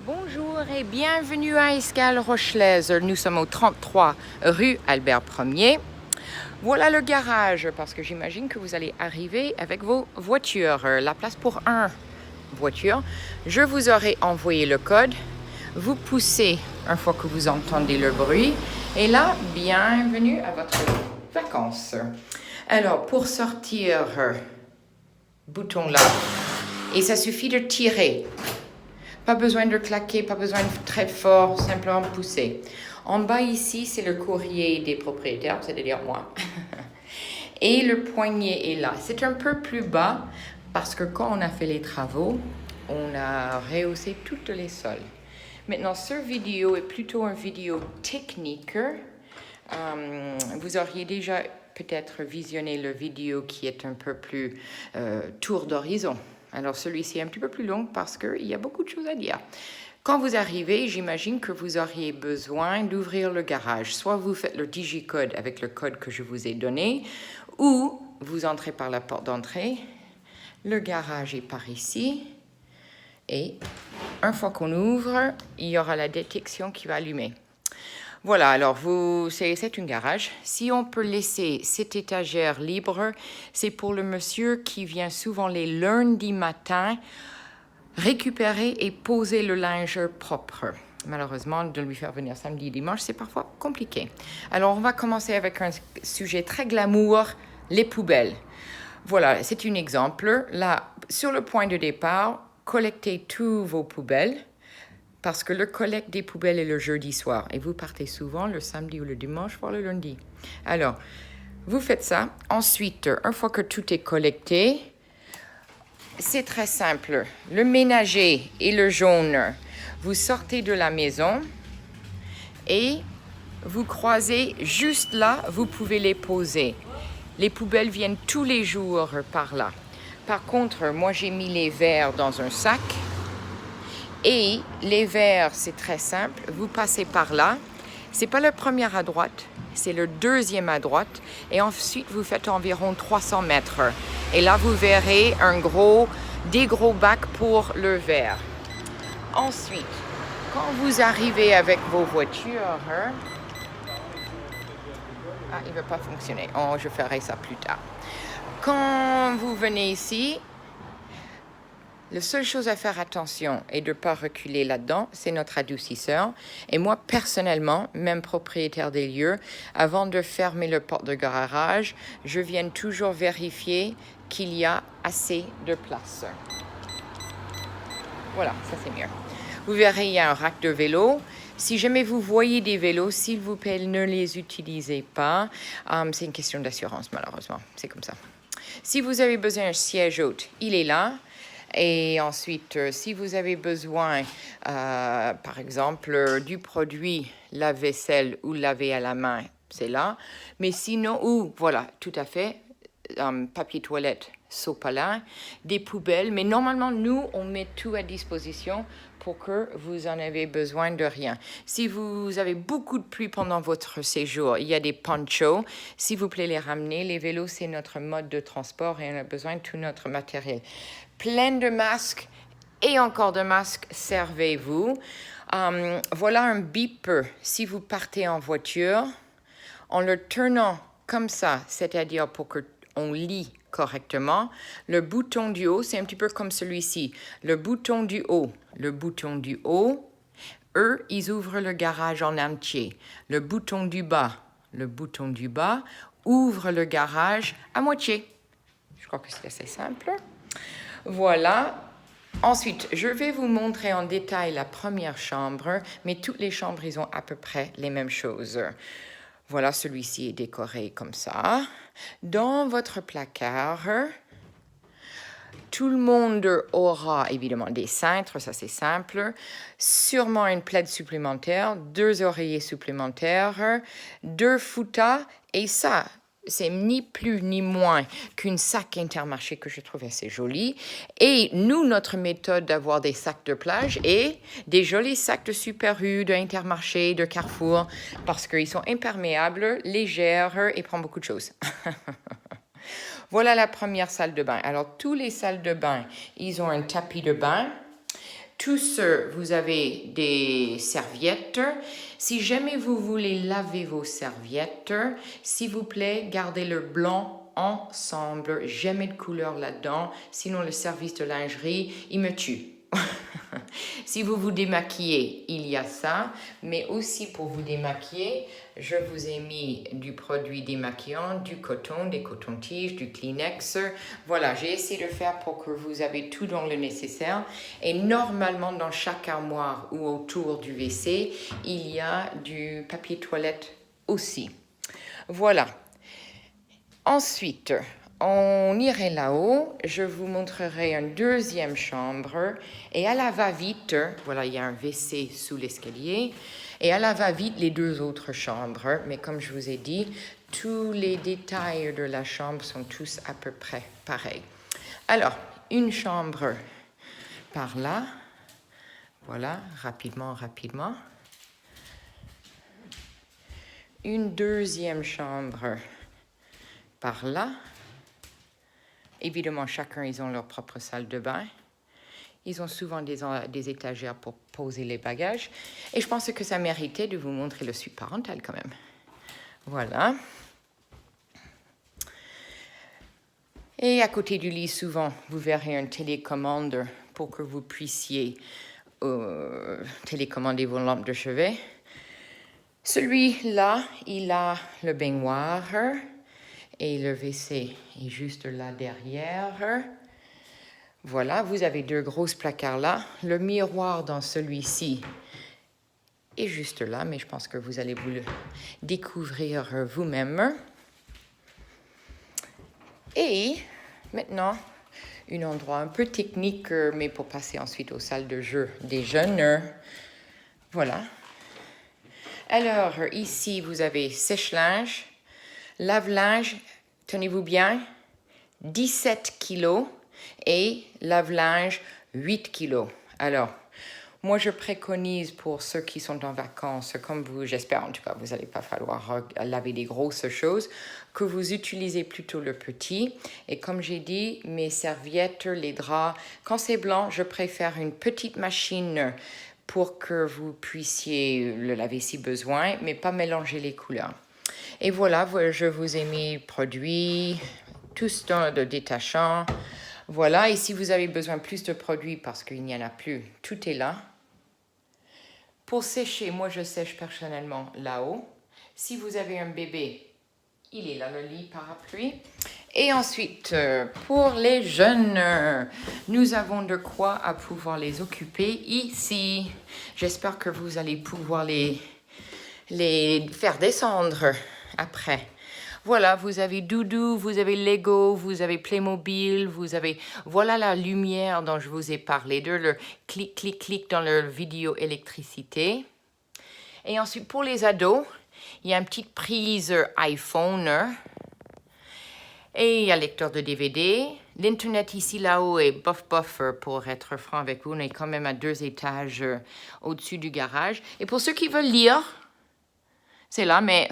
Bonjour et bienvenue à Escale Rochelaise. Nous sommes au 33 rue Albert Ier. Voilà le garage parce que j'imagine que vous allez arriver avec vos voitures. La place pour une voiture. Je vous aurai envoyé le code. Vous poussez une fois que vous entendez le bruit. Et là, bienvenue à votre vacances. Alors, pour sortir, bouton là. Et ça suffit de tirer. Pas besoin de claquer, pas besoin de très fort, simplement pousser. En bas ici, c'est le courrier des propriétaires, c'est-à-dire moi. Et le poignet est là. C'est un peu plus bas parce que quand on a fait les travaux, on a rehaussé toutes les sols. Maintenant, cette vidéo est plutôt une vidéo technique. Vous auriez déjà peut-être visionné la vidéo qui est un peu plus tour d'horizon. Alors celui-ci est un petit peu plus long parce qu'il y a beaucoup de choses à dire. Quand vous arrivez, j'imagine que vous auriez besoin d'ouvrir le garage. Soit vous faites le digicode avec le code que je vous ai donné, ou vous entrez par la porte d'entrée. Le garage est par ici. Et une fois qu'on ouvre, il y aura la détection qui va allumer. Voilà, alors c'est un garage. Si on peut laisser cette étagère libre, c'est pour le monsieur qui vient souvent les lundis matins récupérer et poser le linge propre. Malheureusement, de lui faire venir samedi et dimanche, c'est parfois compliqué. Alors, on va commencer avec un sujet très glamour, les poubelles. Voilà, c'est un exemple. Là, sur le point de départ, collectez tous vos poubelles. Parce que le collecte des poubelles est le jeudi soir et vous partez souvent le samedi ou le dimanche, voire le lundi. Alors, vous faites ça. Ensuite, une fois que tout est collecté, c'est très simple. Le ménager et le jaune, vous sortez de la maison et vous croisez juste là, vous pouvez les poser. Les poubelles viennent tous les jours par là. Par contre, moi j'ai mis les verres dans un sac. Et les verres, c'est très simple. Vous passez par là. C'est pas le premier à droite, c'est le deuxième à droite. Et ensuite, vous faites environ 300 mètres. Et là, vous verrez des gros bacs pour le verre. Ensuite, quand vous arrivez avec vos voitures... Ah, il ne veut pas fonctionner. Oh, je ferai ça plus tard. Quand vous venez ici... La seule chose à faire attention et de ne pas reculer là-dedans, c'est notre adoucisseur. Et moi, personnellement, même propriétaire des lieux, avant de fermer le porte de garage, je viens toujours vérifier qu'il y a assez de place. Voilà, ça c'est mieux. Vous verrez, il y a un rack de vélos. Si jamais vous voyez des vélos, s'il vous plaît, ne les utilisez pas. C'est une question d'assurance, malheureusement. C'est comme ça. Si vous avez besoin d'un siège haute, il est là. Et ensuite, si vous avez besoin, par exemple, du produit lave-vaisselle ou laver à la main, c'est là. Mais sinon, voilà, tout à fait, papier toilette, sopalin, des poubelles. Mais normalement, nous, on met tout à disposition pour que vous en avez besoin de rien. Si vous avez beaucoup de pluie pendant votre séjour, il y a des ponchos. S'il vous plaît, les ramener. Les vélos, c'est notre mode de transport et on a besoin de tout notre matériel. Plein de masques et encore de masques, servez-vous. Voilà un beeper si vous partez en voiture. En le tenant comme ça, c'est-à-dire pour qu'on lit correctement, le bouton du haut, c'est un petit peu comme celui-ci. Le bouton du haut, eux, ils ouvrent le garage en entier. Le bouton du bas, ouvre le garage à moitié. Je crois que c'est assez simple. Voilà. Ensuite, je vais vous montrer en détail la première chambre, mais toutes les chambres, ils ont à peu près les mêmes choses. Voilà, celui-ci est décoré comme ça. Dans votre placard, tout le monde aura évidemment des cintres, ça c'est simple. Sûrement une plaide supplémentaire, 2 oreillers supplémentaires, 2 foutas et ça... C'est ni plus ni moins qu'une sac Intermarché que je trouve assez joli. Et nous, notre méthode d'avoir des sacs de plage est des jolis sacs de Super U, de Intermarché, de Carrefour, parce qu'ils sont imperméables, légers et prennent beaucoup de choses. Voilà la première salle de bain. Alors, tous les salles de bain, ils ont un tapis de bain. Tous, vous avez des serviettes. Si jamais vous voulez laver vos serviettes, s'il vous plaît, gardez le blanc ensemble. Jamais de couleur là-dedans, sinon le service de lingerie, il me tue. Si vous vous démaquillez, il y a ça, mais aussi pour vous démaquiller, je vous ai mis du produit démaquillant, du coton, des cotons-tiges, du Kleenex. Voilà, j'ai essayé de faire pour que vous avez tout dans le nécessaire. Et normalement, dans chaque armoire ou autour du WC, il y a du papier toilette aussi. Voilà. Ensuite, on irait là-haut, je vous montrerai une deuxième chambre et à la va-vite, voilà, il y a un WC sous l'escalier et à la va-vite les deux autres chambres, mais comme je vous ai dit, tous les détails de la chambre sont tous à peu près pareils. Alors, une chambre par là, voilà, rapidement. Une deuxième chambre par là. Évidemment, chacun, ils ont leur propre salle de bain. Ils ont souvent des étagères pour poser les bagages. Et je pense que ça méritait de vous montrer le suite parental quand même. Voilà. Et à côté du lit, souvent, vous verrez un télécommande pour que vous puissiez télécommander vos lampes de chevet. Celui-là, il a le baignoire. Et le WC est juste là derrière. Voilà, vous avez deux grosses placards là. Le miroir dans celui-ci est juste là, mais je pense que vous allez vous le découvrir vous-même. Et maintenant, un endroit un peu technique, mais pour passer ensuite aux salles de jeu des jeunes. Voilà. Alors, ici, vous avez sèche-linge. Lave-linge, tenez-vous bien, 17 kilos et lave-linge, 8 kilos. Alors, moi, je préconise pour ceux qui sont en vacances, comme vous, j'espère en tout cas, vous n'allez pas falloir laver des grosses choses, que vous utilisez plutôt le petit. Et comme j'ai dit, mes serviettes, les draps, quand c'est blanc, je préfère une petite machine pour que vous puissiez le laver si besoin, mais pas mélanger les couleurs. Et voilà, je vous ai mis produits, tous dans le détachant. Voilà, et si vous avez besoin plus de produits parce qu'il n'y en a plus, tout est là. Pour sécher, moi je sèche personnellement là-haut. Si vous avez un bébé, il est là, le lit parapluie. Et ensuite, pour les jeunes, nous avons de quoi à pouvoir les occuper ici. J'espère que vous allez pouvoir les faire descendre après. Voilà, vous avez Doudou, vous avez Lego, vous avez Playmobil, vous avez... Voilà la lumière dont je vous ai parlé, de le clic, clic, clic dans leur vidéo électricité. Et ensuite, pour les ados, il y a une petite prise iPhone. Et il y a lecteur de DVD. L'Internet ici, là-haut, est bof, pour être franc avec vous. On est quand même à 2 étages au-dessus du garage. Et pour ceux qui veulent lire, c'est là, mais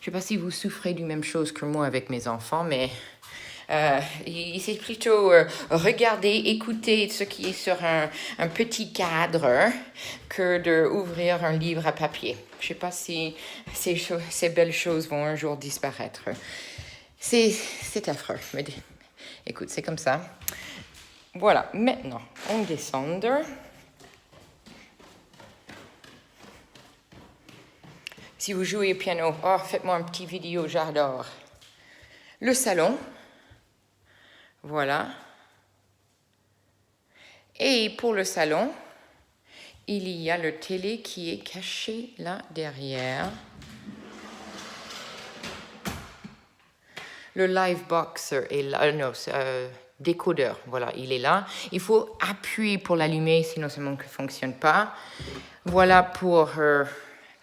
je ne sais pas si vous souffrez du même chose que moi avec mes enfants, mais c'est plutôt regarder, écouter ce qui est sur un petit cadre que d'ouvrir un livre à papier. Je ne sais pas si ces belles choses vont un jour disparaître. C'est affreux, mais écoute, c'est comme ça. Voilà, maintenant, on descend. Si vous jouez au piano, oh, faites-moi un petit vidéo, j'adore. Le salon, voilà. Et pour le salon, il y a le télé qui est caché là derrière. Le Livebox est là, décodeur, voilà, il est là. Il faut appuyer pour l'allumer, sinon ça ne fonctionne pas. Voilà pour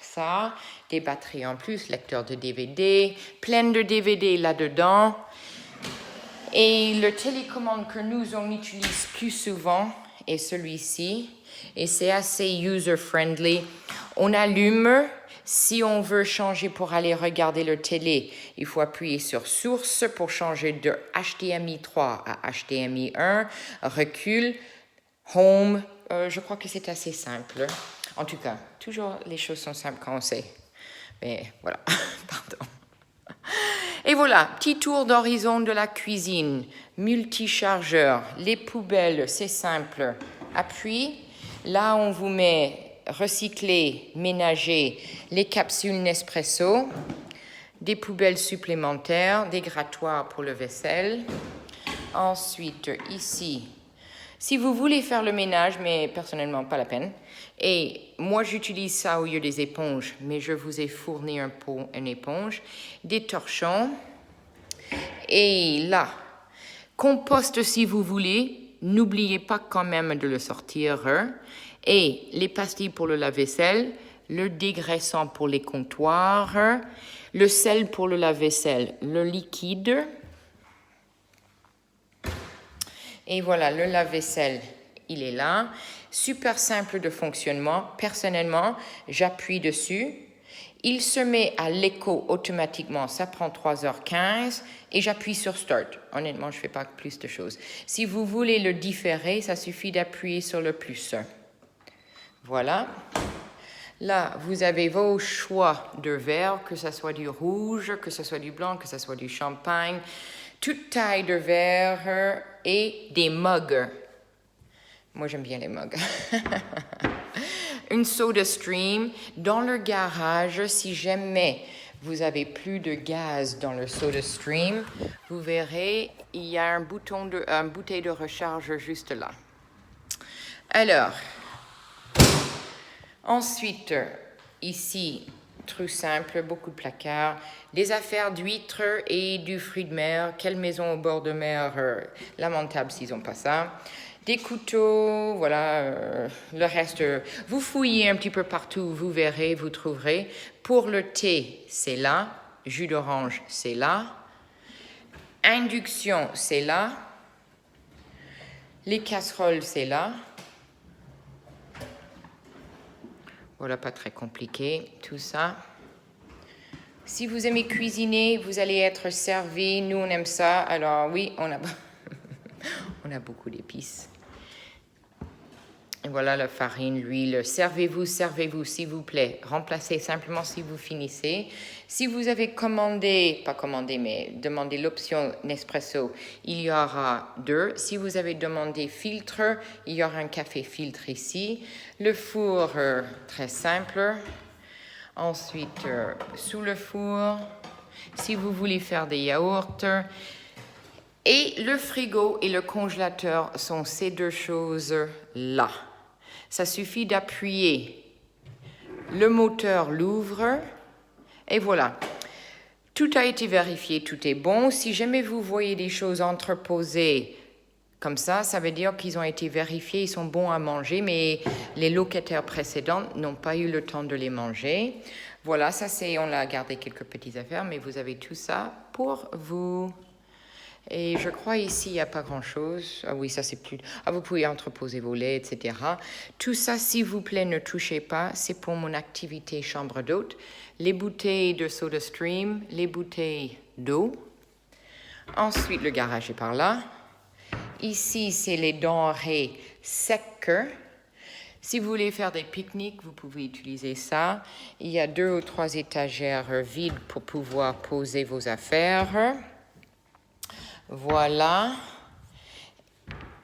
ça, des batteries en plus, lecteur de DVD, plein de DVD là-dedans. Et le télécommande que nous on utilise plus souvent est celui-ci. Et c'est assez user-friendly. On allume. Si on veut changer pour aller regarder le télé, il faut appuyer sur source pour changer de HDMI 3 à HDMI 1, recul, home, je crois que c'est assez simple. En tout cas, toujours les choses sont simples quand on sait. Mais voilà, pardon. Et voilà, petit tour d'horizon de la cuisine, multichargeur, les poubelles, c'est simple. Appui, là on vous met recycler, ménager, les capsules Nespresso, des poubelles supplémentaires, des grattoirs pour le vaisselle. Ensuite, ici, si vous voulez faire le ménage, mais personnellement pas la peine. Et moi j'utilise ça au lieu des éponges, mais je vous ai fourni une éponge, des torchons. Et là, compost si vous voulez, n'oubliez pas quand même de le sortir. Et les pastilles pour le lave-vaisselle, le dégraissant pour les comptoirs, le sel pour le lave-vaisselle, le liquide. Et voilà, le lave-vaisselle, il est là. Super simple de fonctionnement. Personnellement, j'appuie dessus. Il se met à l'écho automatiquement. Ça prend 3h15 et j'appuie sur Start. Honnêtement, je ne fais pas plus de choses. Si vous voulez le différer, ça suffit d'appuyer sur le plus. Voilà. Là, vous avez vos choix de verre, que ce soit du rouge, que ce soit du blanc, que ce soit du champagne. Toute taille de verre et des mugs. Moi, j'aime bien les mugs. Une soda stream. Dans le garage, si jamais vous avez plus de gaz dans le soda stream, vous verrez, il y a un bouteille de recharge juste là. Alors, ensuite, ici, truc simple, beaucoup de placards, des affaires d'huîtres et du fruit de mer. Quelle maison au bord de mer lamentable s'ils n'ont pas ça. Des couteaux, voilà, le reste, vous fouillez un petit peu partout, vous verrez, vous trouverez. Pour le thé, c'est là. Jus d'orange, c'est là. Induction, c'est là. Les casseroles, c'est là. Voilà, pas très compliqué, tout ça. Si vous aimez cuisiner, vous allez être servi. Nous, on aime ça. Alors oui, on a beaucoup d'épices. Et voilà la farine, l'huile. Servez-vous, s'il vous plaît. Remplacez simplement si vous finissez. Si vous avez demandé l'option Nespresso, il y aura 2. Si vous avez demandé filtre, il y aura un café filtre ici. Le four, très simple. Ensuite, sous le four, si vous voulez faire des yaourts. Et le frigo et le congélateur sont ces 2 choses-là. Ça suffit d'appuyer. Le moteur l'ouvre. Et voilà. Tout a été vérifié, tout est bon. Si jamais vous voyez des choses entreposées comme ça veut dire qu'ils ont été vérifiés, ils sont bons à manger, mais les locataires précédents n'ont pas eu le temps de les manger. Voilà, ça c'est, on a gardé quelques petites affaires, mais vous avez tout ça pour vous. Et je crois ici, il n'y a pas grand-chose. Ah oui, ça c'est plus... Ah, vous pouvez entreposer vos laits, etc. Tout ça, s'il vous plaît, ne touchez pas. C'est pour mon activité chambre d'hôte. Les bouteilles de SodaStream, les bouteilles d'eau. Ensuite, le garage est par là. Ici, c'est les denrées secs. Si vous voulez faire des pique-niques, vous pouvez utiliser ça. Il y a 2 ou 3 étagères vides pour pouvoir poser vos affaires. Voilà.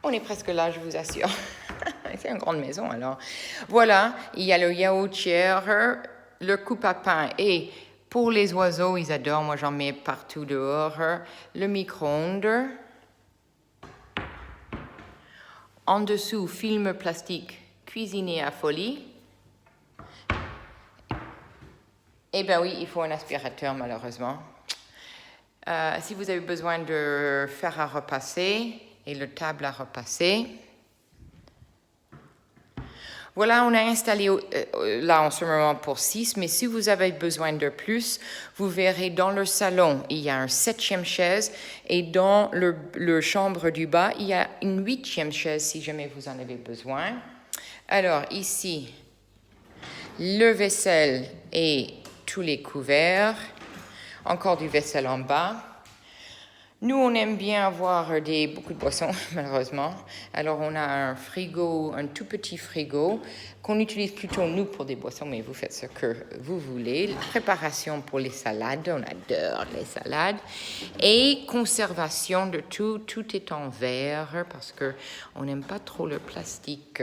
On est presque là, je vous assure. C'est une grande maison, alors. Voilà, il y a le yaourtière, le coupe à pain. Et pour les oiseaux, ils adorent. Moi, j'en mets partout dehors. Le micro-ondes. En dessous, film plastique, cuisiner à folie. Eh bien oui, il faut un aspirateur, malheureusement. Si vous avez besoin de fer à repasser et le table à repasser. Voilà, on a installé là en ce moment pour 6, mais si vous avez besoin de plus, vous verrez dans le salon, il y a un 7e chaise et dans le chambre du bas, il y a une 8e chaise si jamais vous en avez besoin. Alors ici, le vaisselle et tous les couverts. Encore du vaisselle en bas. Nous, on aime bien avoir beaucoup de boissons, malheureusement. Alors, on a un frigo, un tout petit frigo, qu'on utilise plutôt, nous, pour des boissons, mais vous faites ce que vous voulez. Préparation pour les salades, on adore les salades. Et conservation de tout, tout est en verre, parce qu'on n'aime pas trop le plastique.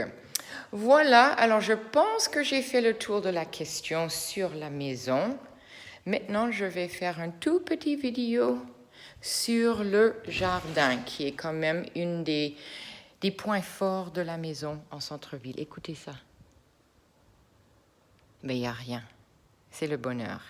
Voilà, alors je pense que j'ai fait le tour de la question sur la maison. Maintenant, je vais faire un tout petit vidéo sur le jardin, qui est quand même une des points forts de la maison en centre-ville. Écoutez ça. Mais il n'y a rien. C'est le bonheur.